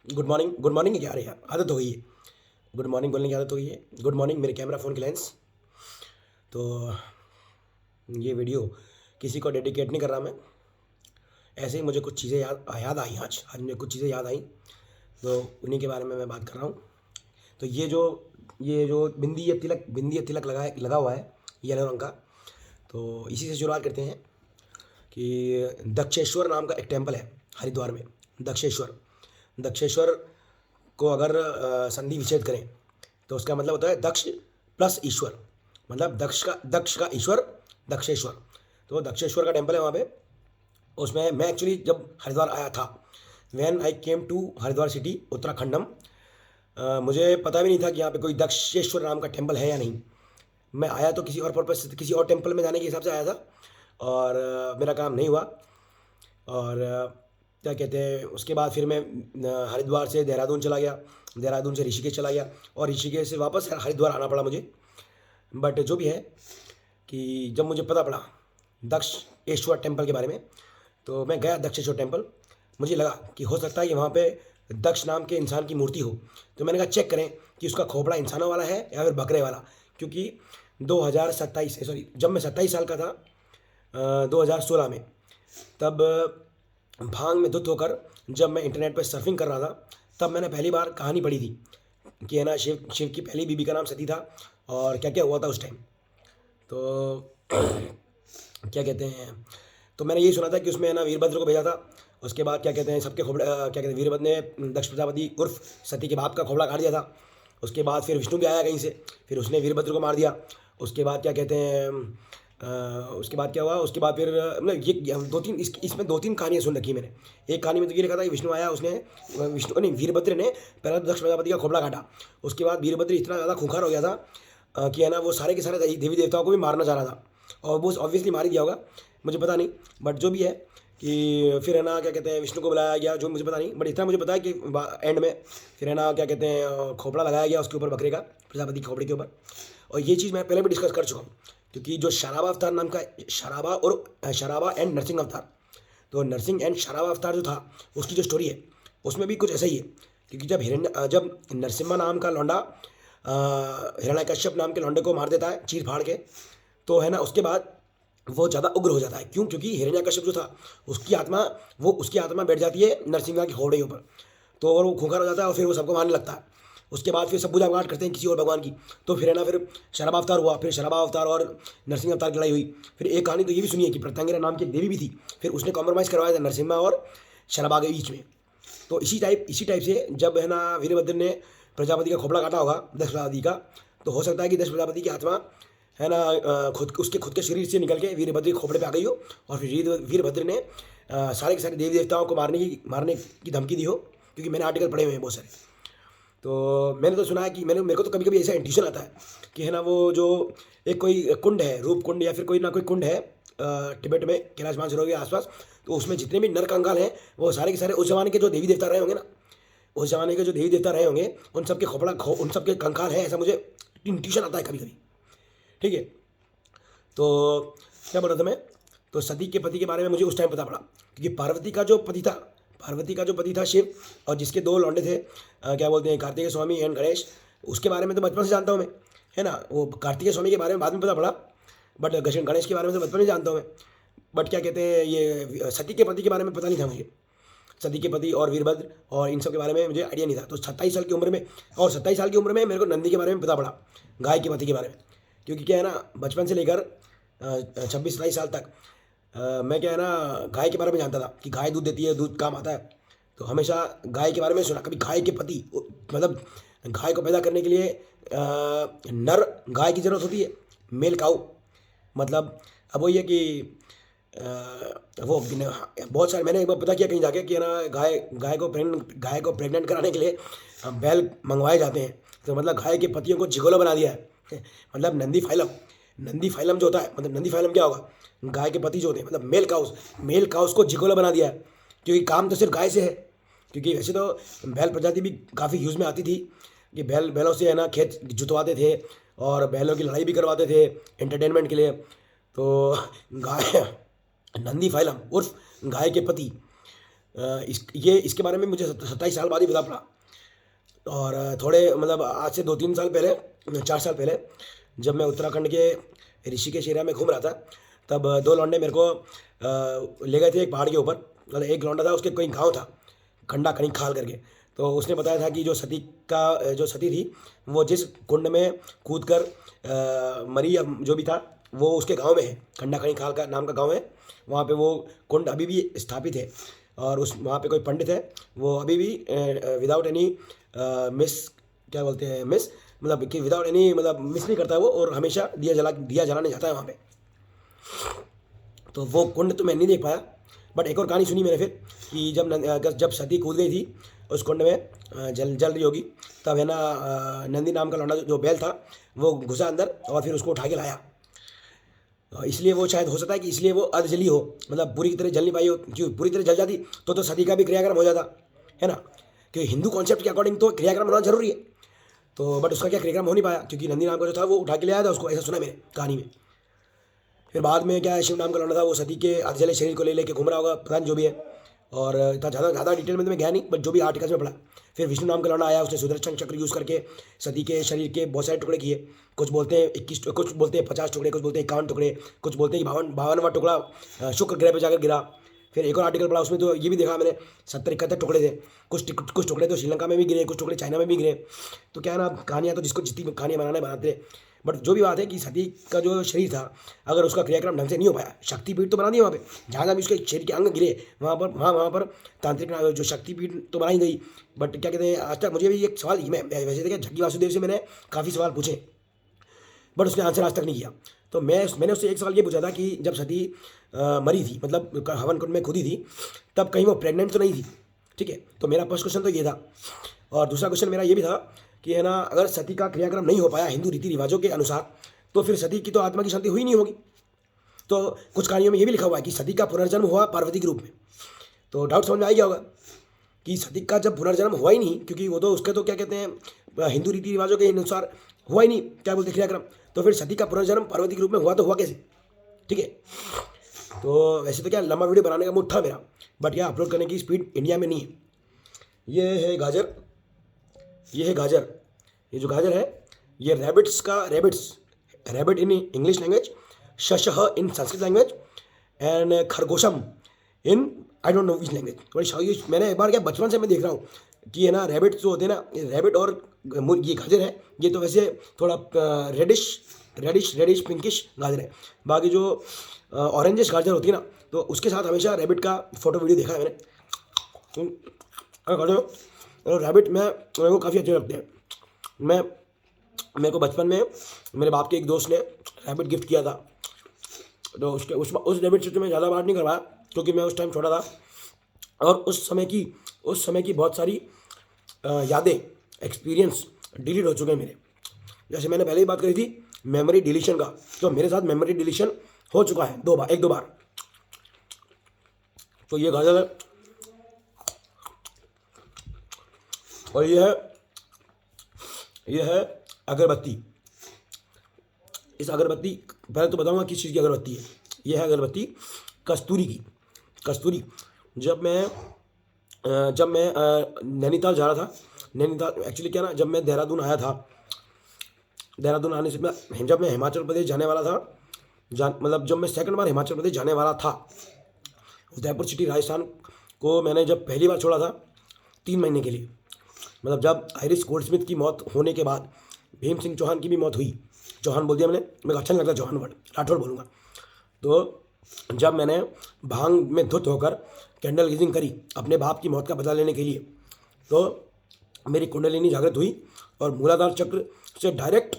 Good morning क्या रही है, आदत हो गई है। गुड मॉर्निंग बोलने की आदत हो गई है। गुड मॉर्निंग मेरे कैमरा फ़ोन के लेंस। तो ये वीडियो किसी को डेडिकेट नहीं कर रहा मैं, ऐसे ही मुझे कुछ चीज़ें याद आई। आज मुझे कुछ चीज़ें याद आई, तो उन्हीं के बारे में मैं बात कर रहा हूँ। तो ये जो बिंदी या तिलक लगा हुआ है येलो रंग का, तो इसी से शुरुआत करते हैं कि दक्षेश्वर नाम का एक टेम्पल है हरिद्वार में। दक्षेश्वर दक्षेश्वर को अगर संधि विच्छेद करें तो उसका मतलब होता है दक्ष प्लस ईश्वर, मतलब दक्ष का ईश्वर दक्षेश्वर। तो दक्षेश्वर का टेम्पल है वहाँ पे। उसमें मैं एक्चुअली जब हरिद्वार आया था, when I came to Haridwar city उत्तराखंडम, मुझे पता भी नहीं था कि यहाँ पे कोई दक्षेश्वर नाम का टेम्पल है या नहीं। मैं आया तो किसी और पर्पज से, किसी और टेम्पल में जाने के हिसाब से आया था, और मेरा काम नहीं हुआ। और क्या कहते हैं, उसके बाद फिर मैं हरिद्वार से देहरादून चला गया, देहरादून से ऋषिकेश चला गया, और ऋषिकेश से वापस हरिद्वार आना पड़ा मुझे। बट जो भी है कि जब मुझे पता पड़ा दक्षेश्वर टेम्पल के बारे में, तो मैं गया दक्षेश्वर टेम्पल। मुझे लगा कि हो सकता है कि वहाँ पे दक्ष नाम के इंसान की मूर्ति हो। तो मैंने कहा चेक करें कि उसका खोपड़ा इंसानों वाला है या फिर बकरे वाला, क्योंकि 2027 सॉरी जब मैं 27 साल का था, 2016 में, तब भांग में धुत होकर जब मैं इंटरनेट पर सर्फिंग कर रहा था, तब मैंने पहली बार कहानी पढ़ी थी कि है ना, शिव की पहली बीबी का नाम सती था, और क्या क्या हुआ था उस टाइम। तो क्या कहते हैं, तो मैंने यही सुना था कि उसमें है ना वीरभद्र को भेजा था। उसके बाद क्या कहते हैं, सबके खोपड़े क्या कहते हैं, वीरभद्र ने दक्ष प्रजापति उर्फ सती के बाप का खोपड़ा काट दिया था। उसके बाद फिर विष्णु भी आया कहीं से, फिर उसने वीरभद्र को मार दिया। उसके बाद क्या कहते हैं, उसके बाद क्या हुआ, उसके बाद फिर मतलब ये दो तीन इसमें दो तीन कहानियाँ सुन रखी मैंने। एक कहानी में तो ये लिखा था कि विष्णु आया, उसने विष्णु नहीं वीरभद्र ने पहले तो दक्ष प्रजापति का खोपड़ा काटा। उसके बाद वीरभद्र इतना ज़्यादा खूंखार हो गया था कि है ना, वो सारे के सारे देवी देवताओं को भी मारना चाह रहा था, और वो ऑब्वियसली मार ही दिया होगा, मुझे पता नहीं। बट जो भी है कि फिर है ना, क्या कहते हैं, विष्णु को बुलाया गया, जो मुझे पता नहीं, बट इतना मुझे पता है कि एंड में फिर है ना, क्या कहते हैं, खोपड़ा लगाया गया उसके ऊपर, बकरे का, प्रजापति के खोपड़े के ऊपर। और ये चीज़ मैं पहले भी डिस्कस कर चुका हूँ, क्योंकि जो शराबा अवतार नाम का, शराबा एंड नरसिंह अवतार, तो नरसिंह एंड शराबा अवतार जो था, उसकी जो स्टोरी है उसमें भी कुछ ऐसा ही है। क्योंकि जब नरसिम्हा नाम का लौंडा हिरण्यकश्यप नाम के लौंडे को मार देता है चीर फाड़ के, तो है ना, उसके बाद वो ज़्यादा उग्र हो जाता है। क्यों? क्योंकि हिरण्यकश्यप जो था, उसकी आत्मा बैठ जाती है नरसिंहा की खोपड़ी के ऊपर, तो और वो खूंखार हो जाता है, और फिर वो सबको मारने लगता है। उसके बाद फिर सब पूजा पाठ करते हैं किसी और भगवान की। तो फिर है ना, फिर शराबा अवतार हुआ, फिर शराबा अवतार और नरसिंह अवतार की लड़ाई हुई। फिर एक कहानी तो ये भी सुनी है कि प्रत्यंगिरा नाम की एक देवी भी थी, फिर उसने कॉम्प्रोमाइज़ करवाया था नरसिम्हा और शराबा के बीच में। तो इसी टाइप से जब है ना वीरभद्र ने प्रजापति का खोपड़ा काटा होगा, दक्ष प्रजापति का, तो हो सकता है कि दक्ष प्रजापति की आत्मा है ना, खुद के शरीर से निकल के वीरभद्र के खोपड़े पे आ गई हो, और फिर वीरभद्र ने सारे के सारे देवी देवताओं को मारने की धमकी दी हो। क्योंकि मैंने आर्टिकल पढ़े हुए हैं बहुत सारे। तो मैंने तो सुना है कि मेरे को तो कभी कभी ऐसा इंट्यूशन आता है कि है ना, वो जो एक कोई कुंड है, रूप कुंड या फिर कोई ना कोई कुंड है तिब्बत में, कैलाश मानसरोवर के आसपास, तो उसमें जितने भी नर कंकाल हैं वो सारे के सारे उस जमाने के जो देवी देवता रहे होंगे ना, उस जमाने के जो देवी देवता रहे होंगे, उन सब के कंकाल हैं, ऐसा मुझे इंट्यूशन आता है कभी कभी। ठीक है, तो क्या बोल रहा था मैं, तो सती के पति के बारे में मुझे उस टाइम पता पड़ा, क्योंकि पार्वती का जो पति था शिव, और जिसके दो लौंडे थे, क्या बोलते हैं, कार्तिकेय स्वामी एंड गणेश, उसके बारे में तो बचपन से जानता हूँ मैं, है ना। वो कार्तिकेय स्वामी के बारे में बाद में पता पड़ा, बट गणेश के बारे में तो बचपन से जानता हूँ मैं। बट क्या कहते हैं, ये सती के पति के बारे में पता नहीं था मुझे। सती के पति और वीरभद्र और इन सब के बारे में मुझे आइडिया नहीं था। तो 27 साल की उम्र में, और 27 साल की उम्र में मेरे को नंदी के बारे में पता पड़ा, गाय के पति के बारे में। क्योंकि क्या है ना, बचपन से लेकर 26-27 साल तक मैं क्या है ना, गाय के बारे में जानता था कि गाय दूध देती है, दूध काम आता है। तो हमेशा गाय के बारे में सुना। कभी गाय के पति, मतलब गाय को पैदा करने के लिए नर गाय की ज़रूरत होती है, मेल काऊ। मतलब अब वही है कि वो बहुत सारे, मैंने एक बार पता किया कहीं जाके कि है ना, गाय को प्रेग्नेंट कराने के लिए बैल मंगवाए जाते हैं। तो मतलब गाय के पतियों को जिगोला बना दिया है मतलब नंदी फाइलम जो होता है, मतलब नंदी फाइलम क्या होगा, गाय के पति जो होते हैं, मतलब मेल काउस को जिगोला बना दिया है। क्योंकि काम तो सिर्फ गाय से है। क्योंकि वैसे तो बैल प्रजाति भी काफ़ी यूज़ में आती थी, कि बैलों से है ना खेत जुतवाते थे, और बैलों की लड़ाई भी करवाते थे एंटरटेनमेंट के लिए। तो गाय नंदी फाइलम उर्फ गाय के पति इसके बारे में मुझे 27 साल बाद ही पता पड़ा। और थोड़े मतलब आज से 2-3 साल पहले, 4 साल पहले, जब मैं उत्तराखंड के ऋषिकेश एरिया में घूम रहा था, तब 2 लौंडे मेरे को ले गए थे एक पहाड़ के ऊपर। मतलब एक लौंडा था, उसके कोई गाँव था खंडा कहीं खाल करके। तो उसने बताया था कि जो सती थी वो जिस कुंड में कूद कर मरी या जो भी था, वो उसके गांव में है। खंडा कहीं खाल का नाम का गांव है, वहाँ पे वो कुंड अभी भी स्थापित है। और उस वहाँ पे कोई पंडित है, वो अभी भी विदाउट एनी मिस, क्या बोलते हैं, मिस, मतलब कि विदाउट एनी, मतलब मिस नहीं करता है वो, और हमेशा दिया जलाने जाता है वहाँ पे। तो वो कुंड तो मैं नहीं देख पाया, बट एक और कहानी सुनी मैंने फिर कि जब सती कूद गई थी उस कुंड में, जल रही होगी, तब है ना नंदी नाम का लौंडा जो बैल था, वो घुसा अंदर और फिर उसको उठा के लाया। इसलिए वो शायद हो सकता है कि इसलिए वो अर्ध जली हो, मतलब पूरी तरह जल नहीं पाई हो। क्यों पूरी तरह जल जाती तो सती का भी क्रियाक्रम हो जाता है ना, क्योंकि हिंदू कॉन्सेप्ट के अकॉर्डिंग तो क्रियाक्रम होना जरूरी है। तो बट उसका क्या क्रियाक्रम हो नहीं पाया, क्योंकि नंदी नाम का जो था वो उठा के ले आया था उसको, ऐसा सुना मैंने कहानी में। फिर बाद में क्या है, शिव नाम का लौंडा था, वो सती के अर्ध जले शरीर को ले लेके घूम रहा होगा, पता नहीं जो भी है। और इतना ज़्यादा डिटेल में तो मैं गया नहीं, बट जो भी आर्टिकल्स में पढ़ा। फिर विष्णु नाम का लौंडा आया, उसने सुदर्शन चक्र यूज़ करके सती के शरीर के बहुत सारे टुकड़े किए। कुछ बोलते हैं 21, कुछ बोलते हैं 50 टुकड़े, कुछ बोलते हैं 51 टुकड़े, कुछ बोलते हैं कि 52वां टुकड़ा शुक्र ग्रह पर जाकर गिरा। फिर एक और आर्टिकल पढ़ा, उसमें तो ये भी देखा मैंने 70-71 टुकड़े थे। कुछ टुकड़े तो श्रीलंका में भी गिरे, कुछ टुकड़े चाइना में भी गिरे। तो क्या है ना, कहानियाँ तो जिसको जितनी कहानियाँ बनाते। बट जो भी बात है कि सती का जो शरीर था, अगर उसका क्रियाक्रम ढंग से नहीं हो पाया, शक्तिपीठ तो बना दिया वहाँ पे, जहाँ जहाँ भी उसके शरीर के अंग गिरे वहाँ पर तांत्रिक जो शक्तिपीठ तो बनाई गई। बट क्या कहते हैं, आज तक मुझे भी एक सवाल, मैं वैसे देखा झग्गी वासुदेव से मैंने काफ़ी सवाल पूछे, बट उसने आंसर आज तक नहीं किया। तो मैंने उससे एक सवाल ये पूछा था कि जब सती मरी थी, मतलब हवन कुंड में खुदी थी, तब कहीं वो प्रेग्नेंट तो नहीं थी? ठीक है, तो मेरा फर्स्ट क्वेश्चन तो ये था। और दूसरा क्वेश्चन मेरा ये भी था कि है ना, अगर सती का क्रियाक्रम नहीं हो पाया हिंदू रीति रिवाजों के अनुसार, तो फिर सती की तो आत्मा की शांति हुई नहीं होगी। तो कुछ कहानियों में ये भी लिखा हुआ है कि सती का पुनर्जन्म हुआ पार्वती के रूप में। तो डाउट समझ में आ गया होगा कि सती का जब पुनर्जन्म हुआ ही नहीं, क्योंकि वो तो उसके तो क्या कहते हैं हिंदू रीति रिवाजों के अनुसार हुआ ही नहीं, क्या बोलते क्रियाक्रम, तो फिर सती का पुनर्जन्म पार्वती के रूप में हुआ तो हुआ कैसे? ठीक है, तो वैसे तो क्या लंबा वीडियो बनाने का मूड था मेरा, बट यह अपलोड करने की स्पीड इंडिया में नहीं है। ये है गाजर, ये जो गाजर है, ये रैबिट इन इंग्लिश लैंग्वेज, शशह इन संस्कृत लैंग्वेज, एंड खरगोशम in I don't know which language. बड़ी मैंने एक बार क्या बचपन से मैं देख रहा हूँ कि है ना, रैबिट जो होते हैं ना, रैबिट और ये गाजर है, ये तो वैसे थोड़ा रेडिश पिंकिश गाजर है। बाकी जो ऑरेंजिश गाजर होती है ना, तो उसके साथ हमेशा रैबिट का फोटो वीडियो देखा है मैंने। और रैबिट मेरे को काफ़ी अच्छे लगते हैं। मेरे को बचपन में मेरे बाप के एक दोस्त ने रैबिट गिफ्ट किया था, तो उस रैबिट से तो मैं ज़्यादा बात नहीं करवाया, क्योंकि मैं उस टाइम छोटा था। और उस समय की बहुत सारी यादें, एक्सपीरियंस डिलीट हो चुके हैं मेरे। जैसे मैंने पहले ही बात करी थी मेमोरी डिलीशन का, तो मेरे साथ मेमोरी डिलीशन हो चुका है 1-2 बार। तो ये गाजर है, और ये है अगरबत्ती। इस अगरबत्ती, पहले तो बताऊंगा किस चीज़ की अगरबत्ती है। ये है अगरबत्ती कस्तूरी की। कस्तूरी, जब मैं नैनीताल जा रहा था, नैनीताल एक्चुअली क्या ना, जब मैं देहरादून आया था, देहरादून आने से जब मैं हिमाचल प्रदेश जाने वाला था, मतलब जब मैं सेकंड बार हिमाचल प्रदेश जाने वाला था, उदयपुर सिटी राजस्थान को मैंने जब पहली बार छोड़ा था 3 महीने के लिए, मतलब जब आइरिस गोल्डस्मिथ की मौत होने के बाद भीम सिंह चौहान की भी मौत हुई। चौहान बोल दिया मैंने, मेरे को अच्छा नहीं लगता चौहान वर्ड, राठौड़ बोलूँगा। तो जब मैंने भांग में धुत होकर कैंडल गीजिंग करी अपने बाप की मौत का बदला लेने के लिए, तो मेरी कुंडलिनी जागृत हुई और मूलाधार चक्र से डायरेक्ट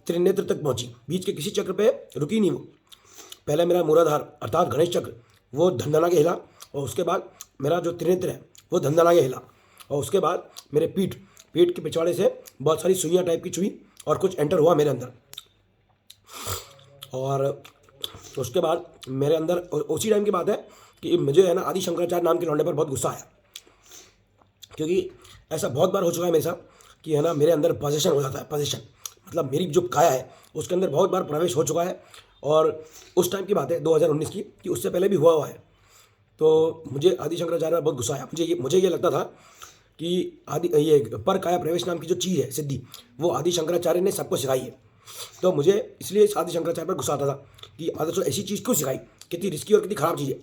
त्रिनेत्र तक पहुंची, बीच के किसी चक्र पे रुकी नहीं वो। पहले मेरा मूलाधार अर्थात गणेश चक्र वो धंधना के हिला, और उसके बाद मेरा जो त्रिनेत्र है वो धंधना के हिला, और उसके बाद मेरे पीठ के पिछवाड़े से बहुत सारी सुइयाँ टाइप की चुई और कुछ एंटर हुआ मेरे अंदर। और उसके बाद मेरे अंदर उसी टाइम की बात है कि मुझे है ना आदि शंकराचार्य नाम के लौंडे पर बहुत गुस्सा आया, क्योंकि ऐसा बहुत बार हो चुका है मेरे साथ कि है ना मेरे अंदर पोजेशन हो जाता है। पोजेशन मतलब मेरी जो काया है उसके अंदर बहुत बार प्रवेश हो चुका है। और उस टाइम की बात है 2019 की, कि उससे पहले भी हुआ है। तो मुझे आदि शंकराचार्य पर बहुत गुस्सा आया। मुझे ये लगता था कि ये पर काया प्रवेश नाम की जो चीज़ है सिद्धि, वो आदि शंकराचार्य ने सबको सिखाई है। तो मुझे इसलिए इस आदि शंकराचार्य पर गुस्सा आता था कि आदि ऐसी चीज़ क्यों सिखाई, कितनी रिस्की और कितनी खराब चीज़ है।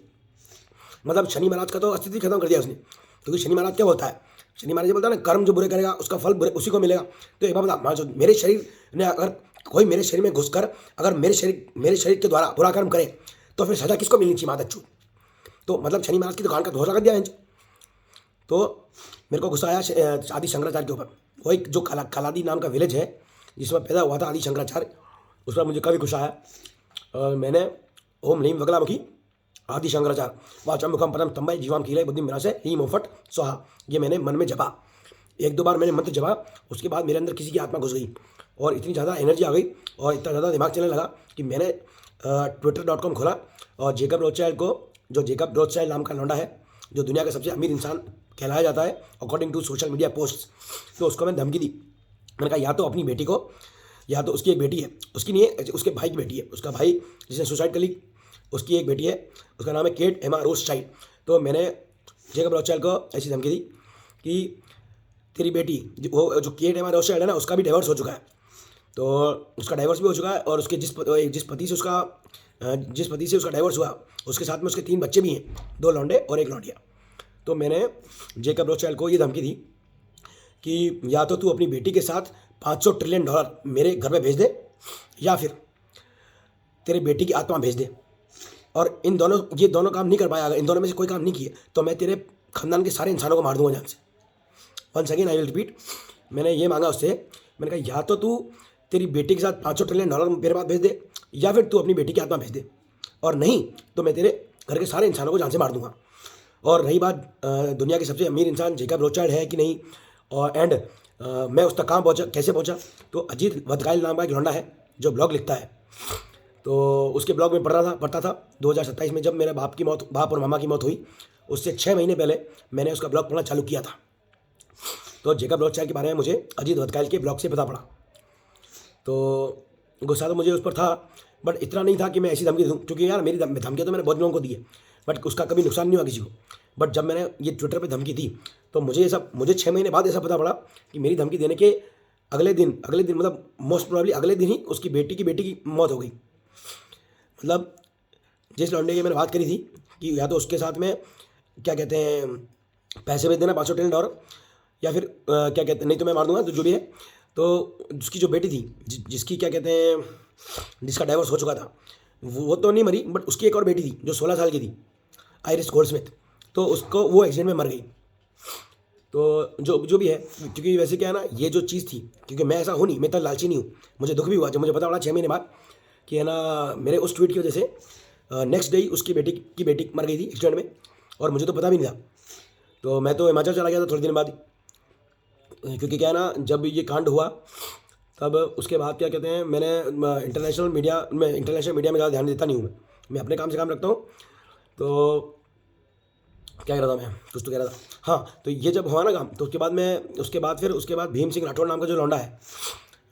मतलब शनि महाराज का तो अस्तित्व खत्म कर दिया उसने, क्योंकि शनि महाराज क्या बोलता है, शनि महाराज ये बोलता है ना, कर्म जो बुरे करेगा उसका फल बुरे उसी को मिलेगा। तो एक बार बता, मान जो मेरे शरीर ने अगर कोई मेरे शरीर में घुसकर अगर मेरे शरीर के द्वारा बुरा कर्म करे तो फिर सजा किसको मिलनी चाहिए, मादच्चू। तो मतलब शनि महाराज की दुकान का धोखा कर दिया है। तो मेरे को गुस्सा आया आदि शंकराचार्य के ऊपर। वो एक जो कलादी नाम का विलेज है जिसमें पैदा हुआ था आदि शंकराचार्य, उस पर मुझे काफ़ी गुस्सा आया। और मैंने ओम ह्रीम वगलामुखी आदि शंकराचार्य वाचम मुखम पदम तंबाई जीवाम कीले बुद्धि मिला से ही मोफट स्वाहा, ये मैंने मन में जपा। 1-2 बार मैंने मंत्र जपा, उसके बाद मेरे अंदर किसी की आत्मा घुस गई और इतनी ज़्यादा एनर्जी आ गई और इतना ज़्यादा दिमाग चलने लगा कि मैंने twitter.com खोला और जेकब रोथस्चाइल्ड को, जो जेकब रोथस्चाइल्ड नाम का लौंडा है जो दुनिया का सबसे अमीर इंसान कहलाया जाता है according to social media post, तो उसको मैंने धमकी दी। मैंने कहा या तो अपनी बेटी को, या तो उसकी एक बेटी है, उसकी नहीं है, उसके भाई की बेटी है, उसका भाई जिसने सुसाइड कर ली उसकी एक बेटी है, उसका नाम है केट एमा रोथस्चाइल्ड। तो मैंने जेकब रोथस्चाइल्ड को ऐसी धमकी दी कि तेरी बेटी वो जो केट एमा रोथस्चाइल्ड है ना, उसका भी डाइवर्स हो चुका है, तो उसका डाइवर्स भी हो चुका है और उसके जिस पति से उसका डाइवर्स हुआ उसके साथ में उसके 3 बच्चे भी हैं, 2 लौंडे और 1 लौंडिया। तो मैंने जेकब रोथस्चाइल्ड को ये धमकी दी कि या तो तू अपनी बेटी के साथ $500 ट्रिलियन मेरे घर में भेज दे, या फिर तेरे बेटी की आत्मा भेज दे। और ये दोनों काम नहीं कर पाया, अगर इन दोनों में से कोई काम नहीं किए तो मैं तेरे खानदान के सारे इंसानों को मार दूंगा जान से। Once again I will repeat, मैंने ये मांगा उससे, मैंने कहा या तो तू तेरी बेटी के साथ $500 ट्रिलियन मेरे पास भेज दे, या फिर तू अपनी बेटी की आत्मा भेज दे, और नहीं तो मैं तेरे घर के सारे इंसानों को जान से मार दूंगा। और रही बात दुनिया के सबसे अमीर इंसान जेकब रोथस्चाइल्ड है कि नहीं, और मैं उस तक कहाँ पहुँचा, कैसे पहुँचा, तो अजीत वदकाइल नाम का एक लौंडा है जो ब्लॉग लिखता है, तो उसके ब्लॉग में पढ़ता था 2027 में जब मेरे बाप और मामा की मौत हुई, उससे 6 महीने पहले मैंने उसका ब्लॉग पढ़ना चालू किया था। तो जेकब रोथस्चाइल्ड के बारे में मुझे अजीत वदकाइल के ब्लॉग से पता पड़ा। तो गुस्सा तो मुझे उस पर था, बट इतना नहीं था कि मैं ऐसी धमकी दूँ, क्योंकि यार मेरी धमकियाँ तो मैंने बहुत लोगों को दी है, बट उसका कभी नुकसान नहीं हुआ किसी को। बट जब मैंने ये ट्विटर पे धमकी दी तो मुझे 6 महीने बाद ऐसा पता पड़ा कि मेरी धमकी देने के अगले दिन मतलब मोस्ट प्रोबेबली अगले दिन ही उसकी बेटी की मौत हो गई। मतलब जिस लौंडे की मैंने बात करी थी कि या तो उसके साथ में क्या कहते हैं पैसे भेज देना $500 ट्रिलियन, या फिर क्या कहते हैं नहीं तो मैं मार दूंगा, तो जो भी है, तो उसकी जो बेटी थी जिसकी क्या कहते हैं जिसका डाइवोर्स हो चुका था, वो तो नहीं मरी, बट उसकी एक और बेटी थी जो 16 साल की थी, आयरिस गोल्डस्मिथ, तो उसको वो एक्सीडेंट में मर गई। तो जो भी है, क्योंकि वैसे क्या है ना, ये जो चीज़ थी, क्योंकि मैं ऐसा हूँ नहीं, मैं इतना लालची नहीं हूँ, मुझे दुख भी हुआ जब मुझे पता पड़ा 6 महीने बाद कि है ना मेरे उस ट्वीट की वजह से नेक्स्ट डे उसकी बेटी मर गई थी एक्सीडेंट में, और मुझे तो पता भी नहीं था। तो मैं तो हिमाचल चला गया था थोड़े दिन बाद ही, क्योंकि क्या है ना जब ये कांड हुआ तब उसके बाद क्या कहते हैं मैंने इंटरनेशनल मीडिया में ज़्यादा ध्यान देता नहीं हूँ, मैं अपने काम से काम रखता हूँ। तो क्या कह रहा था मैं, कुछ तो कह रहा था, हाँ, तो ये जब हुआ ना काम, तो उसके बाद भीम सिंह राठौर नाम का जो लौंडा है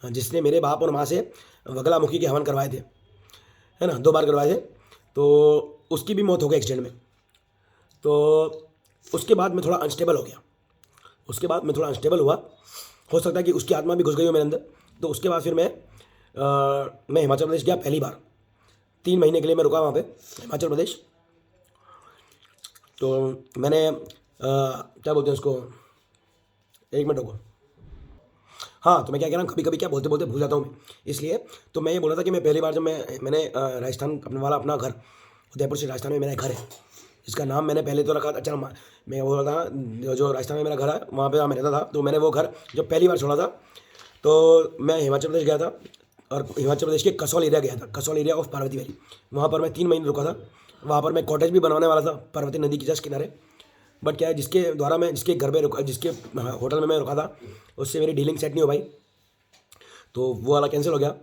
जिसने मेरे बाप और माँ से वगलामुखी के हवन करवाए थे, है ना, 2 बार करवाए थे, तो उसकी भी मौत हो गई एक्सीडेंट में। तो उसके बाद मैं थोड़ा अनस्टेबल हो गया, हो सकता है कि उसकी आत्मा भी घुस गई हो मेरे अंदर। तो उसके बाद फिर मैं हिमाचल प्रदेश गया पहली बार, 3 महीने के लिए मैं रुका वहाँ पे हिमाचल प्रदेश। तो मैंने क्या बोलते हैं उसको, 1 मिनट रुको, हाँ, तो मैं क्या कह रहा हूँ, कभी कभी क्या बोलते बोलते भूल जाता हूँ मैं, इसलिए तो मैं ये बोला था कि मैं पहली बार जब मैंने राजस्थान अपना घर उदयपुर से राजस्थान में मेरा एक घर है, जिसका नाम मैंने पहले तो रखा, अच्छा मैं बोल रहा था जो राजस्थान में मेरा घर है वहाँ पे मैं रहता था, तो मैंने वो घर जब पहली बार छोड़ा था तो मैं हिमाचल प्रदेश गया था, और हिमाचल प्रदेश के कसौल एरिया गया था, Kasol area of Parvati valley, वहाँ पर मैं 3 महीने रुका था। वहाँ पर मैं कॉटेज भी बनवाने वाला था पार्वती नदी के जस्ट किनारे, बट क्या है जिसके घर में रुका, जिसके होटल में मैं रुका था, उससे मेरी डीलिंग सेट नहीं हो पाई, तो वो वाला कैंसिल हो गया।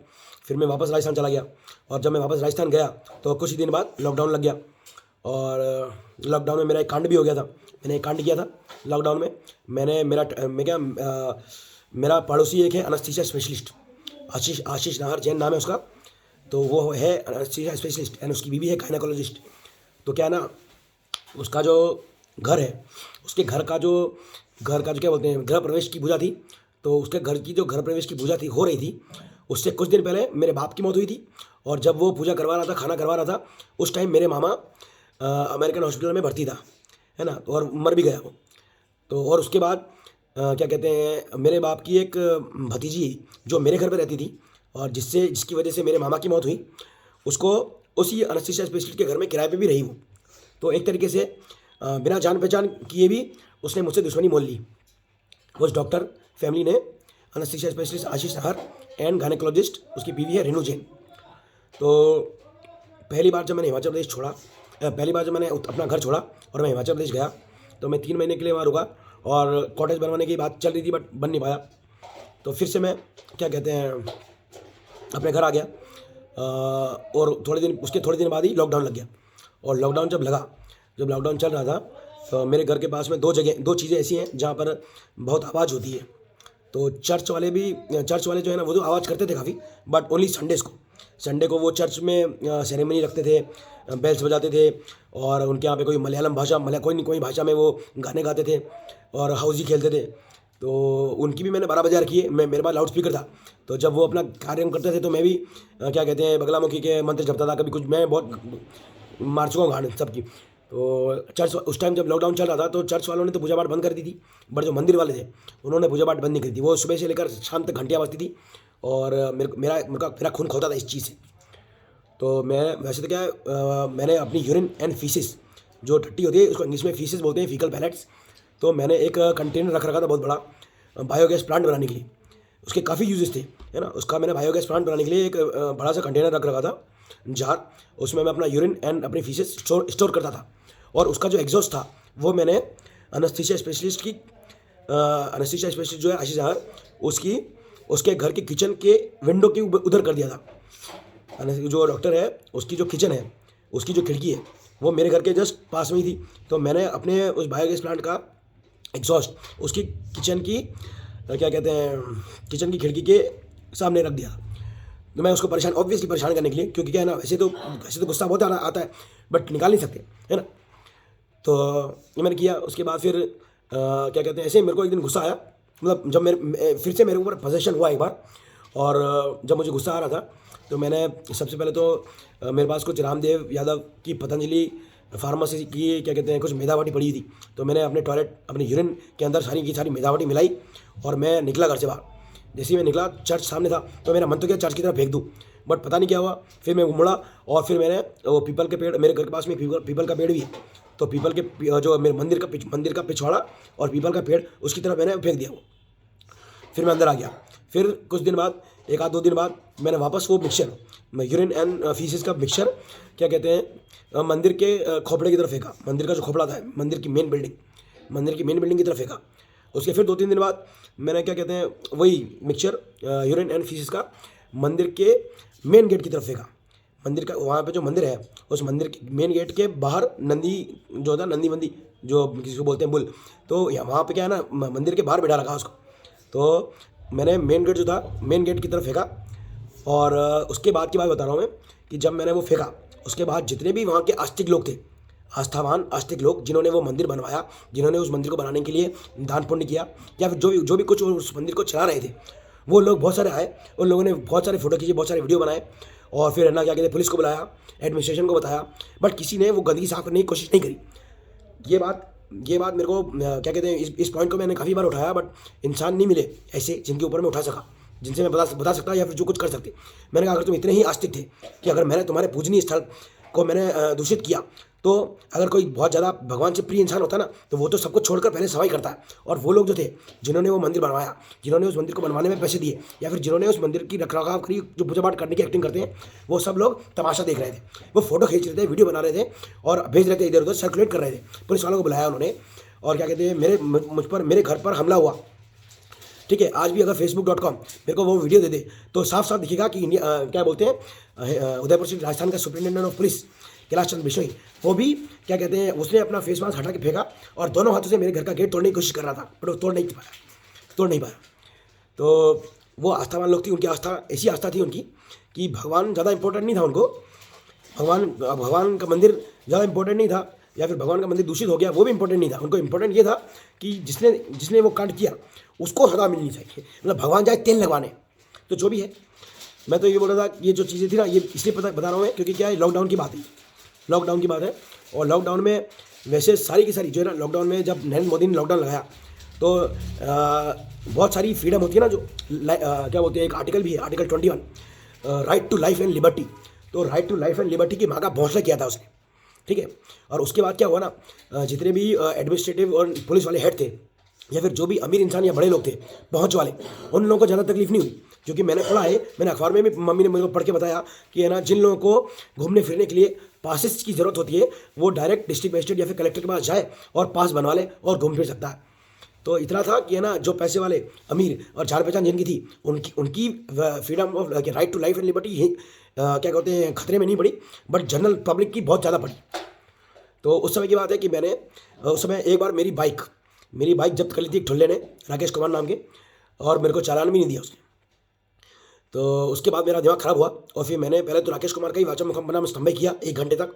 फिर मैं वापस राजस्थान चला गया, और जब मैं वापस राजस्थान गया तो कुछ ही दिन बाद लॉकडाउन लग गया, और लॉकडाउन में मेरा एक कांड भी हो गया था। मैंने एक कांड किया था लॉकडाउन में, मेरा पड़ोसी एक है एनेस्थीसिया स्पेशलिस्ट, आशीष नाहर जैन नाम है उसका, तो वो है एनेस्थीसिया स्पेशलिस्ट, एंड उसकी बीवी है गायनेकोलॉजिस्ट। तो क्या है ना, उसका जो घर है, उसके घर का जो क्या बोलते हैं, गृह प्रवेश की पूजा थी। तो उसके घर की जो गृह प्रवेश की पूजा थी हो रही थी, उससे कुछ दिन पहले मेरे बाप की मौत हुई थी। और जब वो पूजा करवा रहा था, खाना करवा रहा था, उस टाइम मेरे मामा अमेरिकन हॉस्पिटल में भर्ती था, है ना, और मर भी गया वो। तो और उसके बाद क्या कहते हैं, मेरे बाप की एक भतीजी जो मेरे घर पे रहती थी और जिसकी वजह से मेरे मामा की मौत हुई, उसको उसी एनेस्थीसिया स्पेशलिस्ट के घर में किराए पे भी रही वो। तो एक तरीके से बिना जान पहचान किए भी उसने मुझसे दुश्मनी मोल ली। उस डॉक्टर फैमिली ने, anaesthesia specialist Ashish Nahar and gynaecologist, उसकी बीवी है रेनू जैन। तो पहली बार जब मैंने हिमाचल प्रदेश छोड़ा, पहली बार जब मैंने अपना घर छोड़ा और मैं हिमाचल प्रदेश गया, तो मैं 3 महीने के लिए वहाँ रुका और कॉटेज बनवाने की बात चल रही थी, बट बन नहीं पाया। तो फिर से मैं क्या कहते हैं अपने घर आ गया। और थोड़े दिन बाद ही लॉकडाउन लग गया। और लॉकडाउन जब लॉकडाउन चल रहा था, तो मेरे घर के पास में 2 चीज़ें ऐसी हैं जहाँ पर बहुत आवाज़ होती है। तो चर्च वाले जो है ना, वो तो आवाज़ करते थे काफ़ी, बट ओनली संडे को वो चर्च में सेरेमनी रखते थे, बेल्स बजाते थे। और उनके यहाँ पे कोई मलयालम भाषा, कोई भाषा में वो गाने गाते थे और हाउजी खेलते थे। तो उनकी भी मैंने 12 बजे रखी है। मेरे पास लाउड स्पीकर था, तो जब वो अपना कार्यक्रम करते थे तो मैं भी क्या कहते हैं बगलामुखी के मंत्र जपता था। कभी कुछ मैं बहुत मार चुका हूँ गाने सबकी। तो चर्च उस टाइम जब लॉकडाउन चल रहा था, तो चर्च वालों ने तो पूजा पाठ बंद कर दी थी, बट जो मंदिर वाले थे उन्होंने पूजा पाठ बंद नहीं करी थी। वो सुबह से लेकर शाम तक घंटियाँ बजती थी और मेरा खून खोता था इस चीज़ से। तो मैं वैसे तो क्या है, मैंने अपनी यूरिन एंड फीसिस, जो टट्टी होती है उसको इंग्लिश में फीसिस बोलते हैं, फीकल पैलेट्स। तो मैंने एक कंटेनर रख रखा था बहुत बड़ा, बायोगैस प्लांट बनाने के लिए। उसके काफ़ी यूजेस थे, है ना। उसका मैंने बायोगैस प्लांट बनाने के लिए एक बड़ा सा कंटेनर रख रखा था, जार। उसमें मैं अपना यूरिन एंड अपनी फीसेस स्टोर करता था। और उसका जो एग्जॉस्ट था वो मैंने एनेस्थीसिया स्पेशलिस्ट जो है आशीष नाहर, उसके घर के किचन के विंडो के उधर कर दिया था। जो डॉक्टर है उसकी जो किचन है, उसकी जो खिड़की है, वो मेरे घर के जस्ट पास में ही थी। तो मैंने अपने उस बायोगैस प्लांट का एग्जॉस्ट उसकी किचन की क्या कहते हैं किचन की खिड़की के सामने रख दिया। तो मैं उसको ऑब्वियसली परेशान करने के लिए, क्योंकि क्या है ना, वैसे तो गुस्सा बहुत आता है, बट निकाल नहीं सकते, है ना। तो ये मैंने किया। उसके बाद फिर क्या कहते हैं, ऐसे ही मेरे को एक दिन गुस्सा आया, मतलब जब फिर से मेरे ऊपर पोजेशन हुआ एक बार। और जब मुझे गुस्सा आ रहा था, तो मैंने सबसे पहले तो मेरे पास कुछ रामदेव यादव की पतंजलि फार्मेसी की क्या कहते हैं कुछ मेदावाटी पड़ी थी। तो मैंने अपने यूरिन के अंदर सारी मेदावाटी मिलाई और मैं निकला घर से बाहर। जैसे ही मैं निकला, चर्च सामने था, तो मेरा मन तो क्या चर्च की तरफ फेंक दूँ, बट पता नहीं क्या हुआ। फिर मैं मुड़ा और फिर मैंने वो पीपल के पेड़, मेरे घर के पास में पीपल का पेड़ भी है, तो पीपल के जो मेरे मंदिर का पिछवाड़ा और पीपल का पेड़, उसकी तरफ मैंने फेंक दिया वो। फिर मैं अंदर आ गया। फिर कुछ दिन बाद, 1-2 दिन बाद, मैंने वापस वो मिक्सचर, यूरिन एंड फीसिस का मिक्सचर क्या कहते हैं मंदिर के खोपड़े की तरफ फेंका। मंदिर का जो खोपड़ा था, मंदिर की मेन बिल्डिंग की तरफ फेंका। उसके फिर 2-3 दिन बाद मैंने क्या कहते हैं वही मिक्सचर यूरिन एंड फीसिस का मंदिर के मेन गेट की तरफ फेंका। मंदिर का वहाँ पे जो मंदिर है, उस मंदिर के मेन गेट के बाहर नंदी जो था, नंदी बंदी जो किसी को बोलते हैं बुल, तो वहाँ पे क्या है ना, मंदिर के बाहर बैठा रखा उसको। तो मैंने मेन गेट की तरफ फेंका। और उसके बाद की बात बता रहा हूँ मैं, कि जब मैंने वो फेंका, उसके बाद जितने भी वहाँ के आस्तिक लोग थे, आस्थावान आस्तिक लोग, जिन्होंने वो मंदिर बनवाया, जिन्होंने उस मंदिर को बनाने के लिए दान पुण्य किया, या फिर जो भी कुछ उस मंदिर को चला रहे थे, वो लोग बहुत सारे आए। उन लोगों ने बहुत सारे फोटो खींचे, बहुत सारे वीडियो बनाए, और फिर है ना क्या कहते हैं पुलिस को बुलाया, एडमिनिस्ट्रेशन को बताया, बट किसी ने वो गंदगी साफ करने की कोशिश नहीं करी। ये बात मेरे को क्या कहते हैं इस पॉइंट को मैंने काफ़ी बार उठाया, बट इंसान नहीं मिले ऐसे जिनके ऊपर मैं उठा सका, जिनसे मैं बता सकता या फिर जो कुछ कर सकते। मैंने कहा अगर तुम इतने ही आस्तिक थे कि अगर मैंने तुम्हारे पूजनीय स्थल को मैंने दूषित किया, तो अगर कोई बहुत ज़्यादा भगवान से प्रिय इंसान होता ना, तो वो तो सब कुछ छोड़कर पहले सफाई करता है। और वो लोग जो थे, जिन्होंने वो मंदिर बनवाया, जिन्होंने उस मंदिर को बनवाने में पैसे दिए, या फिर जिन्होंने उस मंदिर की रखरखाव करी, जो पूजा पाठ करने की एक्टिंग करते हैं, वो सब लोग तमाशा देख रहे थे। वो फोटो खींच रहे थे, वीडियो बना रहे थे और भेज रहे थे, इधर उधर सर्कुलेट कर रहे थे। पुलिस वालों को बुलाया उन्होंने, और क्या कहते हैं मेरे घर पर हमला हुआ। ठीक है, आज भी अगर facebook.com मेरे को वो वीडियो दे दे, तो साफ साफ दिखेगा कि क्या बोलते हैं उदयपुर से राजस्थान का superintendent of police Kailash Chandra Bishnoi, वो भी क्या कहते हैं उसने अपना फेस मास्क हटा के फेंका और दोनों हाथों से मेरे घर का गेट तोड़ने की कोशिश कर रहा था, बट वो तोड़ नहीं पाया। तो वो आस्थावान लोग थी, उनकी ऐसी आस्था थी उनकी कि भगवान ज़्यादा इंपॉर्टेंट नहीं था उनको, भगवान का मंदिर ज़्यादा इंपॉर्टेंट नहीं था, या फिर भगवान का मंदिर दूषित हो गया, वो भी इंपॉर्टेंट नहीं था। उनको इंपॉर्टेंट ये था कि जिसने जिसने वो कांड किया उसको सजा मिलनी चाहिए, मतलब भगवान जाए तेल लगवाने। तो जो भी है, मैं तो ये बोल रहा था कि ये जो चीज़ें थी ना, ये इसलिए बता रहा हूँ मैं क्योंकि क्या है, लॉकडाउन की बात है, लॉकडाउन की बात है। और लॉकडाउन में वैसे सारी की सारी जो है ना, लॉकडाउन में जब नरेंद्र मोदी ने लॉकडाउन लगाया तो बहुत सारी फ्रीडम होती है ना, जो क्या बोलते हैं, एक आर्टिकल भी है, article 21, right to life and liberty. तो right to life and liberty की माँ का भौसला किया था उसने, ठीक है। और उसके बाद क्या हुआ ना, जितने भी एडमिनिस्ट्रेटिव और पुलिस वाले हेड थे, या फिर जो भी अमीर इंसान या बड़े लोग थे पहुंच वाले, उन लोगों को ज़्यादा तकलीफ नहीं हुई। क्योंकि मैंने पढ़ा है, मैंने अखबार में भी, मम्मी ने मेरे को पढ़ के बताया कि है ना, जिन लोगों को घूमने फिरने के लिए पासेस की ज़रूरत होती है वो डायरेक्ट डिस्ट्रिक्ट मजिस्ट्रेट या फिर कलेक्टर के पास जाए और पास बनवा ले और घूम फिर सकता है। तो इतना था कि है ना, जो पैसे वाले अमीर और जान पहचान जिनकी थी, उनकी freedom of right to life and liberty क्या कहते हैं, खतरे में नहीं पड़ी, बट जनरल पब्लिक की बहुत ज़्यादा पड़ी। तो उस समय की बात है कि मैंने उस समय एक बार मेरी बाइक जब्त कर ली थी एक ठुल्ले ने, राकेश कुमार नाम के, और मेरे को चालान भी नहीं दिया उसने। तो उसके बाद मेरा दिमाग ख़राब हुआ और फिर मैंने पहले तो राकेश कुमार का ही वाचा मुखम बना स्तंभ किया 1 घंटे तक।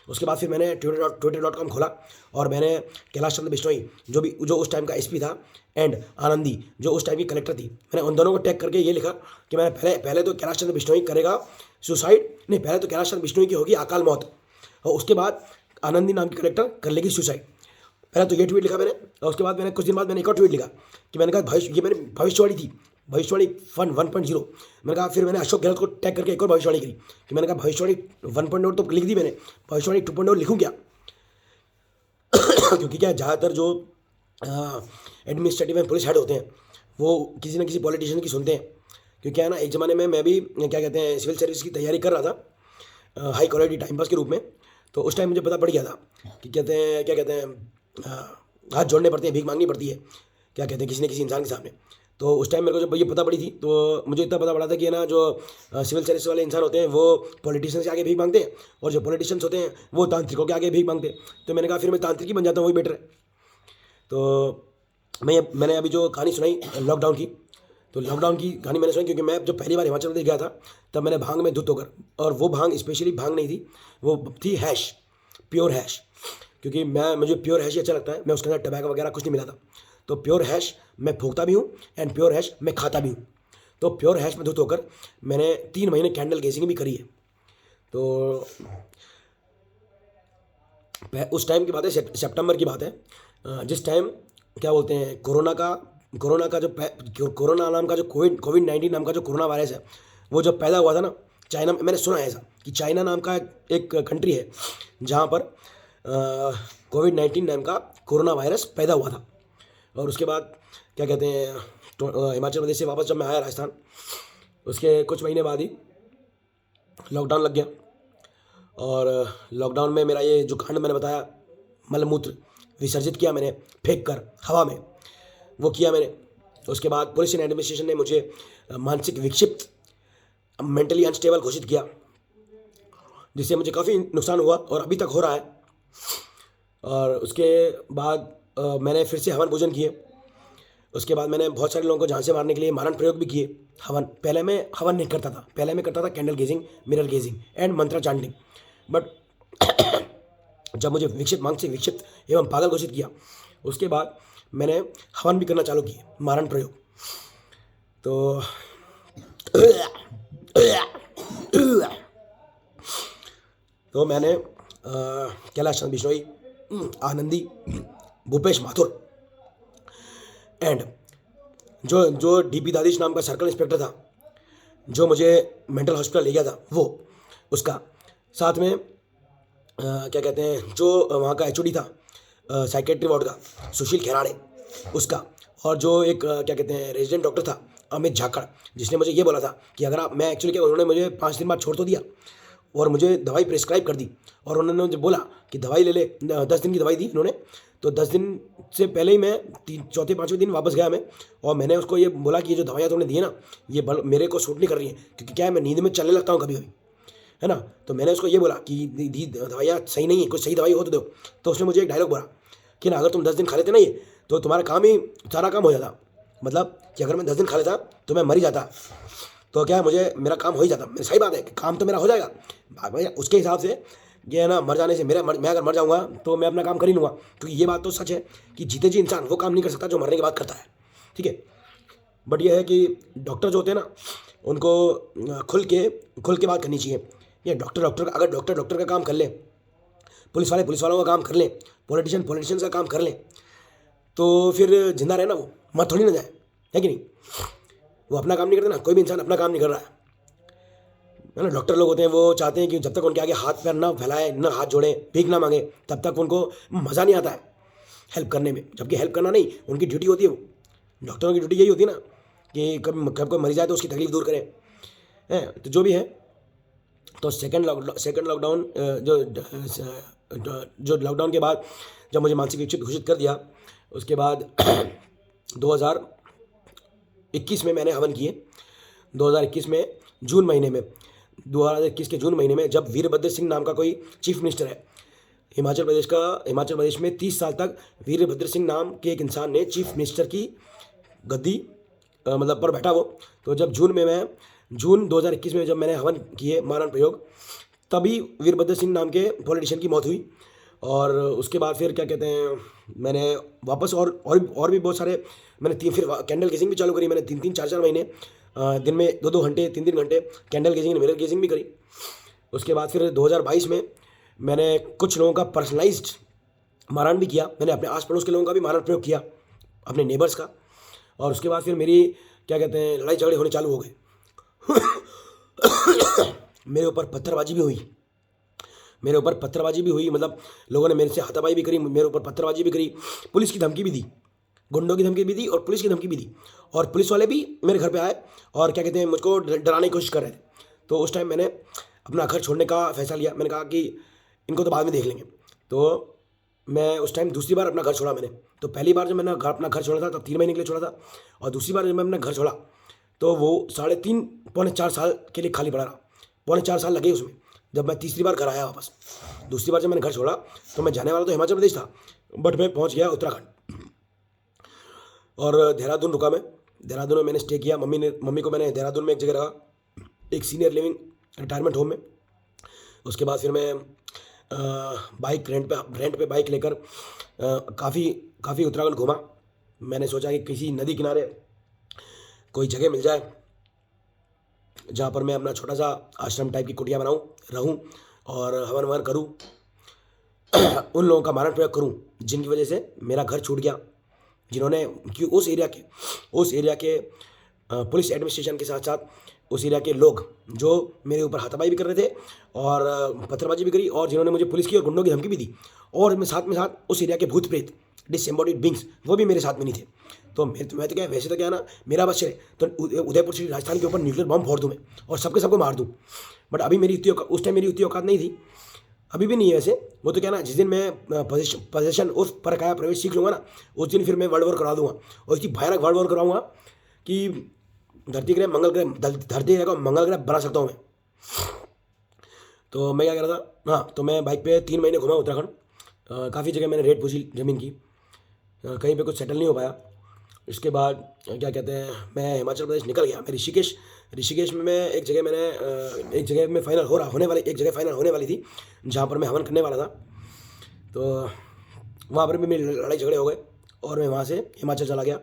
उसके बाद फिर मैंने twitter.com खोला और मैंने कैलाश चंद्र बिश्नोई जो उस टाइम का एसपी था, एंड आनंदी जो उस टाइम की कलेक्टर थी, मैंने उन दोनों को टैग करके ये लिखा कि मैंने पहले तो कैलाश चंद्र बिश्नोई करेगा सुसाइड, नहीं, पहले तो कैलाश चंद्र बिश्नोई की होगी अकाल मौत, और उसके बाद आनंदी नाम की कलेक्टर कर लेगी सुसाइड। पहले तो ये ट्वीट लिखा मैंने, और उसके बाद मैंने कुछ दिन बाद मैंने एक और ट्वीट लिखा कि मैंने कहा ये मैंने भविष्यवाणी थी, भविष्यवाणी फन 1.0। मैंने कहा, फिर मैंने अशोक गहलोत को टैग करके एक और भविष्यवाणी करी कि मैंने कहा भविष्यवाणी 1.0 तो लिख दी मैंने, भविष्यवाणी 2.0 लिखूँ क्या? क्योंकि क्या, ज़्यादातर जो एडमिनिस्ट्रेटिव एंड पुलिस हेड होते हैं वो किसी न किसी पॉलिटिशियन की सुनते हैं। क्योंकि क्या है ना, एक ज़माने में मैं भी क्या कहते हैं, सिविल सर्विस की तैयारी कर रहा था हाई क्वालिटी टाइम पास के रूप में। तो उस टाइम मुझे पता पड़ गया था कि क्या कहते हैं हाथ जोड़ने पड़ते हैं, भीख मांगनी पड़ती है, क्या कहते हैं, किसी न किसी इंसान के सामने। तो उस टाइम मेरे को जब ये पता पड़ी थी तो मुझे इतना पता पड़ा था कि है ना, जो सिविल सर्विस वाले इंसान होते हैं वो पॉलिटिशियंस के आगे भीख मांगते हैं, और जो पॉलिटिशियंस होते हैं वो तांत्रिकों के आगे भीख मांगते हैं। तो मैंने कहा फिर मैं तांत्रिक ही बन जाता हूँ, वही बेटर है। तो मैंने अभी जो कहानी सुनाई लॉकडाउन की, तो लॉकडाउन की कहानी मैंने सुनी क्योंकि मैं जब पहली बार हिमाचल प्रदेश गया था तब मैंने भांग में धुत होकर, और वो भांग स्पेशली भांग नहीं थी, वो थी हैश, प्योर हैश। क्योंकि मुझे प्योर हैश ही अच्छा लगता है, मैं उसके अंदर टबैको वगैरह कुछ नहीं मिला था। तो प्योर हैश मैं फूकता भी हूँ एंड प्योर हैश मैं खाता भी हूँ। तो प्योर हैश में धुत होकर मैंने 3 महीने कैंडल गेजिंग भी करी है। तो उस टाइम की बात है, सितंबर की बात है, जिस टाइम क्या बोलते हैं, कोरोना नाम का जो कोविड-19 नाम का जो कोरोना वायरस है, वो जब पैदा हुआ था ना चाइना में, मैंने सुना है ऐसा कि चाइना नाम का एक कंट्री है जहाँ पर कोविड-19 नाम का कोरोना वायरस पैदा हुआ था। और उसके बाद क्या कहते हैं, तो हिमाचल प्रदेश से वापस जब मैं आया राजस्थान, उसके कुछ महीने बाद ही लॉकडाउन लग गया। और लॉकडाउन में मेरा ये जो कांड मैंने बताया, मलमूत्र विसर्जित किया मैंने फेंक कर हवा में, वो किया मैंने। उसके बाद पुलिस एंड एडमिनिस्ट्रेशन ने मुझे मानसिक विक्षिप्त, मेंटली अनस्टेबल घोषित किया, जिससे मुझे काफ़ी नुकसान हुआ और अभी तक हो रहा है। और उसके बाद मैंने फिर से हवन पूजन किए। उसके बाद मैंने बहुत सारे लोगों को जान से मारने के लिए मारण प्रयोग भी किए। हवन, पहले मैं हवन नहीं करता था, पहले मैं करता था candle gazing, mirror gazing and mantra chanting. But जब मुझे मानसिक विक्षिप्त एवं पागल घोषित किया, उसके बाद मैंने हवन भी करना चालू किए, मारण प्रयोग। तो मैंने कैलाश चंद्र बिश्नोई, आनंदी, भूपेश माथुर एंड जो डीपी दादिश नाम का सर्कल इंस्पेक्टर था जो मुझे मेंटल हॉस्पिटल ले गया था, वो उसका, साथ में क्या कहते हैं, जो वहाँ का एचओडी था साइकेट्री वार्ड का, सुशील खेराड़े, उसका, और जो एक क्या कहते हैं रेजिडेंट डॉक्टर था अमित झाकड़, जिसने मुझे ये बोला था कि अगर आप, मैं एक्चुअली क्या, उन्होंने मुझे 5 दिन बाद छोड़ तो दिया और मुझे दवाई प्रिस्क्राइब कर दी, और उन्होंने मुझे बोला कि दवाई ले ले, 10 दिन की दवाई दी उन्होंने। तो 10 दिन से पहले ही मैं चौथे 5वें दिन वापस गया मैं, और मैंने उसको ये बोला कि ये जो दवाइयाँ तुमने दी है ना, ये मेरे को सूट नहीं कर रही है, क्योंकि क्या है, मैं नींद में चलने लगता हूँ कभी कभी, है ना। तो मैंने उसको ये बोला कि दी दवाइयाँ सही नहीं है, कुछ सही दवाई हो तो दो। तो उसने मुझे एक डायलॉग बोला कि ना, अगर तुम 10 दिन खा लेते ना ये, तो तुम्हारा काम ही सारा काम हो जाता, मतलब कि अगर मैं 10 दिन खा लेता तो मैं मर ही जाता, तो क्या है, मेरा काम हो ही जाता। सही बात है कि काम तो मेरा हो जाएगा भाई, उसके हिसाब से ये है ना, मर जाने से मैं अगर मर जाऊँगा तो मैं अपना काम कर ही लूँगा, क्योंकि ये बात तो सच है कि जीते जी इंसान वो काम नहीं कर सकता जो मरने के बाद करता है, ठीक है। बट ये है कि डॉक्टर जो होते हैं ना, उनको खुल के बात करनी चाहिए। ये अगर डॉक्टर का काम कर ले, पुलिस वालों का काम कर लें, पॉलिटिशियंस का काम कर लें, तो फिर जिंदा रहे ना, वो मर थोड़ी ना जाए, है कि नहीं। वो अपना काम नहीं करते ना, कोई भी इंसान अपना काम नहीं कर रहा है ना। डॉक्टर लोग होते हैं, वो चाहते हैं कि जब तक उनके आगे हाथ पैर ना फैलाए, ना हाथ जोड़े, भीख ना मांगे, तब तक उनको मज़ा नहीं आता है हेल्प करने में। जबकि हेल्प करना नहीं उनकी ड्यूटी होती है। वो डॉक्टरों की ड्यूटी यही होती है ना कि कब कोई मरी जाए तो उसकी तकलीफ दूर करें, हैं। तो जो भी है, तो सेकंड लॉकडाउन जो लॉकडाउन के बाद जब मुझे मानसिक विक्षिप्त घोषित कर दिया, उसके बाद 2021 में मैंने हवन किए। 2021 में जून महीने में 2021 के जून महीने में, जब वीरभद्र सिंह नाम का कोई चीफ मिनिस्टर है हिमाचल प्रदेश में, 30 साल तक वीरभद्र सिंह नाम के एक इंसान ने चीफ मिनिस्टर की गद्दी मतलब पर बैठा वो। तो जब जून 2021 में जब मैंने हवन किए मारण प्रयोग, तभी वीरभद्र सिंह नाम के पॉलिटिशियन की मौत हुई। और उसके बाद फिर क्या कहते हैं, मैंने वापस और भी बहुत सारे मैंने फिर कैंडल गेजिंग भी चालू करी। मैंने 3-4 महीने दिन में 2-2 घंटे 3-3 घंटे कैंडल गेजिंग मिरर गेजिंग भी करी। उसके बाद फिर 2022 में मैंने कुछ लोगों का पर्सनलाइज्ड मारण भी किया। मैंने अपने आस पड़ोस के लोगों का भी मारण प्रयोग किया, अपने नेबर्स का। और उसके बाद फिर मेरी क्या कहते हैं, लड़ाई झगड़े होने चालू हो गए। मेरे ऊपर पत्थरबाजी भी हुई, मतलब लोगों ने मेरे से हाथापाई भी करी, मेरे ऊपर पत्थरबाजी भी करी, पुलिस की धमकी भी दी, गुंडों की धमकी भी दी और पुलिस की धमकी भी दी। और पुलिस वाले भी मेरे घर पे आए और क्या कहते हैं, मुझको डराने की कोशिश कर रहे थे। तो उस टाइम मैंने अपना घर छोड़ने का फैसला लिया। मैंने कहा कि इनको तो बाद में देख लेंगे। तो मैं उस टाइम दूसरी बार अपना घर छोड़ा मैंने। तो पहली बार जब मैंने अपना घर छोड़ा था तब 3 महीने के लिए छोड़ा था, और दूसरी बार जब मैं अपना घर छोड़ा तो वो 3.5 पौने 4 साल के लिए खाली पड़ा रहा। पौने 4 साल लगे उसमें, जब मैं तीसरी बार घर आया वापस। दूसरी बार जब मैंने घर छोड़ा तो मैं जाने वाला तो हिमाचल प्रदेश था, बट मैं पहुंच गया उत्तराखंड। और देहरादून रुका मैं। देहरादून में मैंने स्टे किया। मम्मी को मैंने देहरादून में एक जगह रखा, एक सीनियर लिविंग रिटायरमेंट होम में। उसके बाद फिर मैं बाइक रेंट पे बाइक लेकर काफ़ी उत्तराखंड घूमा। मैंने सोचा कि किसी नदी किनारे कोई जगह मिल जाए जहाँ पर मैं अपना छोटा सा आश्रम टाइप की कुटिया बनाऊँ, रहूँ और हवन ववन करूँ। उन लोगों का मारण प्रयोग करूँ जिनकी वजह से मेरा घर छूट गया, जिन्होंने कि उस एरिया के पुलिस एडमिनिस्ट्रेशन के साथ साथ उस एरिया के लोग जो मेरे ऊपर हाथापाई भी कर रहे थे और पत्थरबाजी भी करी, और जिन्होंने मुझे पुलिस की और गुंडों की धमकी भी दी। और मैं साथ उस एरिया के भूत प्रेत डिसएम्बॉडीड बींग्स वो भी मेरे साथ में नहीं थे। तो मैं तो क्या, वैसे तो क्या ना, मेरा बस चले तो उदयपुर से राजस्थान के ऊपर न्यूक्लियर बम फोड़ दूँ मैं और सबको मार दूँ। बट अभी उस टाइम मेरी उतनी औकात नहीं थी, अभी भी नहीं है वैसे। वो तो क्या ना, जिस दिन मैं पोजेशन उस पर काया प्रवेश सीख लूँगा ना, उस दिन फिर मैं वर्ल्ड वॉर करा दूँगा, और इसकी भयानक वर्ल्ड वॉर कराऊँगा कि धरती ग्रह मंगल ग्रह बना सकता हूँ मैं। तो मैं क्या कह रहा था, हाँ, तो मैं बाइक पे 3 महीने घूमा उत्तराखंड। काफ़ी जगह मैंने रेट पूछी ज़मीन की, कहीं पे कुछ सेटल नहीं हो पाया। इसके बाद क्या कहते हैं, मैं हिमाचल प्रदेश निकल गया। मैं ऋषिकेश में मैं एक जगह में फाइनल होने वाली थी जहाँ पर मैं हवन करने वाला था। तो वहाँ पर भी मेरी लड़ाई झगड़े हो गए और मैं वहाँ से हिमाचल चला गया।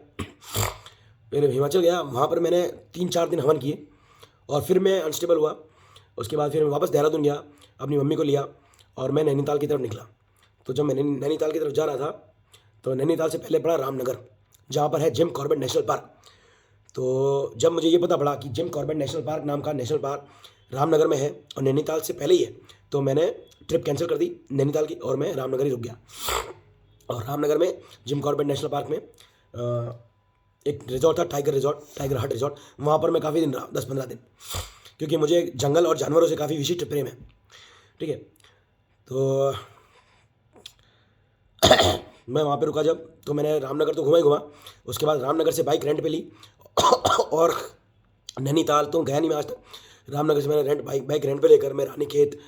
फिर हिमाचल गया, वहाँ पर मैंने 3-4 दिन हवन किए और फिर मैं अनस्टेबल हुआ। उसके बाद फिर मैं वापस देहरादून गया, अपनी मम्मी को लिया और मैं नैनीताल की तरफ निकला। तो जब मैं नैनीताल की तरफ जा रहा था तो नैनीताल से पहले पड़ा रामनगर, जहाँ पर है जिम कॉर्बेट नेशनल पार्क। तो जब मुझे ये पता पड़ा कि जिम कॉर्बेट नेशनल पार्क नाम का नेशनल पार्क रामनगर में है और नैनीताल से पहले ही है, तो मैंने ट्रिप कैंसिल कर दी नैनीताल की और मैं रामनगर ही रुक गया। और रामनगर में जिम कॉर्बेट नेशनल पार्क में एक रिजॉर्ट था, टाइगर हट रिजॉर्ट। वहाँ पर मैं काफ़ी दिन रहा, 10-15 दिन, क्योंकि मुझे जंगल और जानवरों से काफ़ी विशिष्ट प्रेम है, ठीक है। तो मैं वहाँ पे रुका जब, तो मैंने रामनगर तो घुमा। उसके बाद रामनगर से बाइक रेंट पे ली और नैनीताल तो गया नहीं मैं आज तक। रामनगर से मैंने बाइक रेंट पे लेकर मैं रानीखेत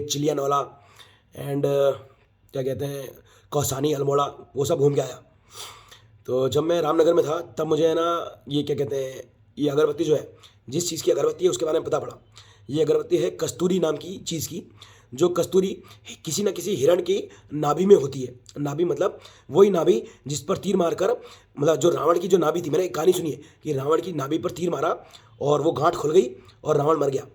चिलियानौला एंड क्या कहते हैं कौसानी, अल्मोड़ा, वो सब घूम के आया। तो जब मैं रामनगर में था तब मुझे है ना, ये क्या कहते हैं, ये अगरबत्ती जो है, जिस चीज़ की अगरबत्ती है उसके बारे में पता पड़ा। ये अगरबत्ती है कस्तूरी नाम की चीज़ की। जो कस्तूरी किसी न किसी हिरण की नाभि में होती है। नाभि मतलब वही नाभि जिस पर तीर मारकर, मतलब जो रावण की जो नाभि थी, मैंने एक कहानी सुनी है कि रावण की नाभि पर तीर मारा और वो गांठ खुल गई और रावण मर गया।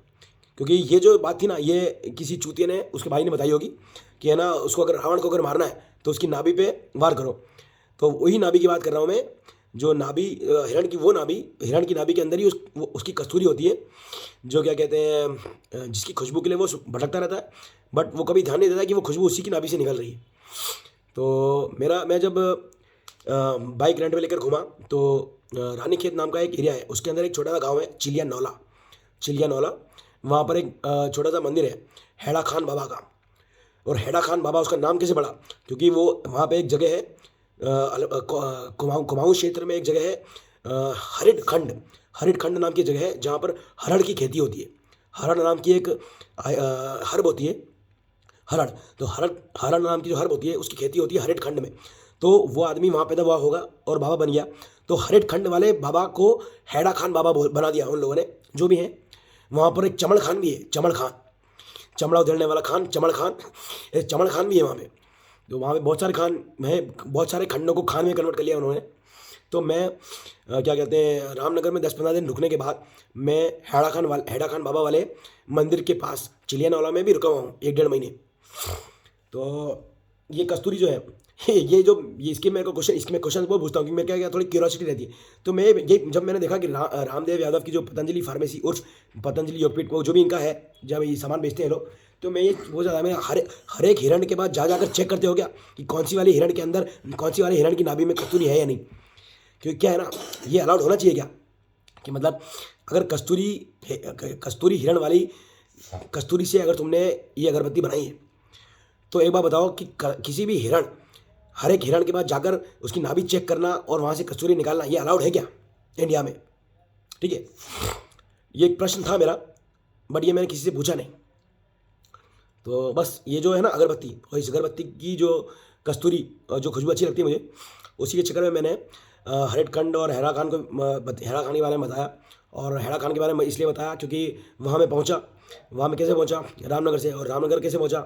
क्योंकि ये जो बात थी ना, ये किसी चूतिए ने, उसके भाई ने बताई होगी कि है ना, उसको अगर रावण को अगर मारना है तो उसकी नाभि पे वार करो। तो वही नाभि की बात कर रहा हूँ मैं, जो नाभि हिरण की, वो नाभि, हिरण की नाभि के अंदर ही उसकी कस्तूरी होती है, जो क्या कहते हैं, जिसकी खुशबू के लिए वो भटकता रहता है, बट वो कभी ध्यान नहीं देता कि वो खुशबू उसी की नाभि से निकल रही है। तो मैं जब बाइक रेंट पे लेकर घूमा तो रानी खेत नाम का एक एरिया है, उसके अंदर एक छोटा सा गाँव है चिलिया नौला। चिलिया नौला, वहाँ पर एक छोटा सा मंदिर है हैड़ा खान बाबा का। और हैड़ा खान बाबा उसका नाम कैसे पड़ा, क्योंकि वो वहाँ पे एक जगह है, कुमाऊँ कुमाऊँ क्षेत्र में एक जगह है, हरिट खंड। हरिट खंड नाम की जगह है जहाँ पर हरड़ की खेती होती है। हरड़ नाम की एक हर्ब होती है, हरड़। तो हरड़ हरड़ नाम की जो हर्ब होती है उसकी खेती होती है हरिट खंड में। तो वो आदमी वहाँ पैदा हुआ होगा और बाबा बन गया। तो हरिट खंड वाले बाबा को हैड़ा खान बाबा बना दिया उन लोगों ने, जो भी हैं। वहाँ पर एक चमड़ खान भी है, चमड़ खान, चमड़ा उधेड़ने वाला खान, चमड़ खान, एक चमड़ खान भी है वहाँ पे। तो वहाँ पे बहुत सारे खान हैं, बहुत सारे खंडों को खान में कन्वर्ट कर लिया उन्होंने। तो मैं क्या कहते हैं, रामनगर में 10-15 दिन रुकने के बाद मैं हैड़ा खान बाबा वाले मंदिर के पास चिलियानौला में भी रुका हुआ हूँ 1-1.5 महीने। तो ये कस्तूरी जो है, ये इसके मेरे को क्वेश्चन, इसके मैं क्वेश्चन बहुत पूछता हूँ कि मैं क्या थोड़ी क्यूरियोसिटी रहती है। तो मैं ये जब मैंने देखा कि रामदेव यादव की जो पतंजलि फार्मेसी उर्फ पतंजलि योगपीठ को जो भी इनका है, जब ये सामान बेचते हैं लोग, तो मैं ये वो ज़्यादा, मैं हर एक हिरण के बाद जाकर चेक करते हो क्या कि कौन सी वाली हिरण के अंदर, कौन सी वाली हिरण की नाभि में कस्तूरी है या नहीं। क्योंकि क्या है ना, ये अलाउड होना चाहिए क्या, कि मतलब अगर कस्तूरी हिरण वाली कस्तूरी से अगर तुमने ये अगरबत्ती बनाई है, तो एक बार बताओ कि किसी भी हिरण, हर एक हिरण के बाद जाकर उसकी नाभि चेक करना और वहाँ से कस्तूरी निकालना, ये अलाउड है क्या इंडिया में? ठीक है, ये एक प्रश्न था मेरा, बट ये मैंने किसी से पूछा नहीं। तो बस ये जो है ना अगरबत्ती, और इस अगरबत्ती की जो कस्तूरी जो खुशबू अच्छी लगती है मुझे, उसी के चक्कर में मैंने हरेट खंड और हैरा खान को, हैरा खान के बारे में बताया। और हैरा खान के बारे में इसलिए बताया क्योंकि वहाँ मैं पहुँचा। वहाँ मैं कैसे पहुँचा, रामनगर से। और रामनगर कैसे पहुँचा,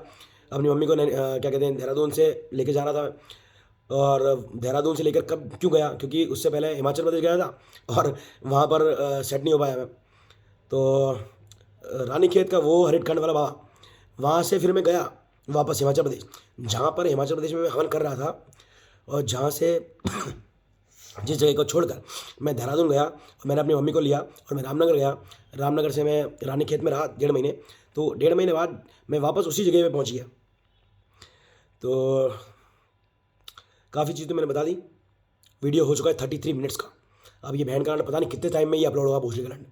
अपनी मम्मी को क्या कहते हैं, देहरादून से लेके जा रहा था मैं। और देहरादून से लेकर कब क्यों गया, क्योंकि उससे पहले हिमाचल प्रदेश गया था और वहाँ पर सेट नहीं हो पाया मैं। तो रानी खेत का वो हरिट खंड वाला बाबा, वहाँ से फिर मैं गया वापस हिमाचल प्रदेश, जहाँ पर हिमाचल प्रदेश में मैं हवन कर रहा था। और जहाँ से जिस जगह को छोड़कर मैं देहरादून गया और मैंने अपनी मम्मी को लिया और मैं रामनगर गया। रामनगर से मैं रानी खेत में रहा 1.5 महीने। तो 1.5 महीने बाद मैं वापस उसी जगह पे पहुँच गया। तो काफ़ी चीज़ तो मैंने बता दी। वीडियो हो चुका है 33 मिनट्स का। अब ये बहन का पता नहीं कितने टाइम में ये अपलोड होगा भोसड़ी का लंड।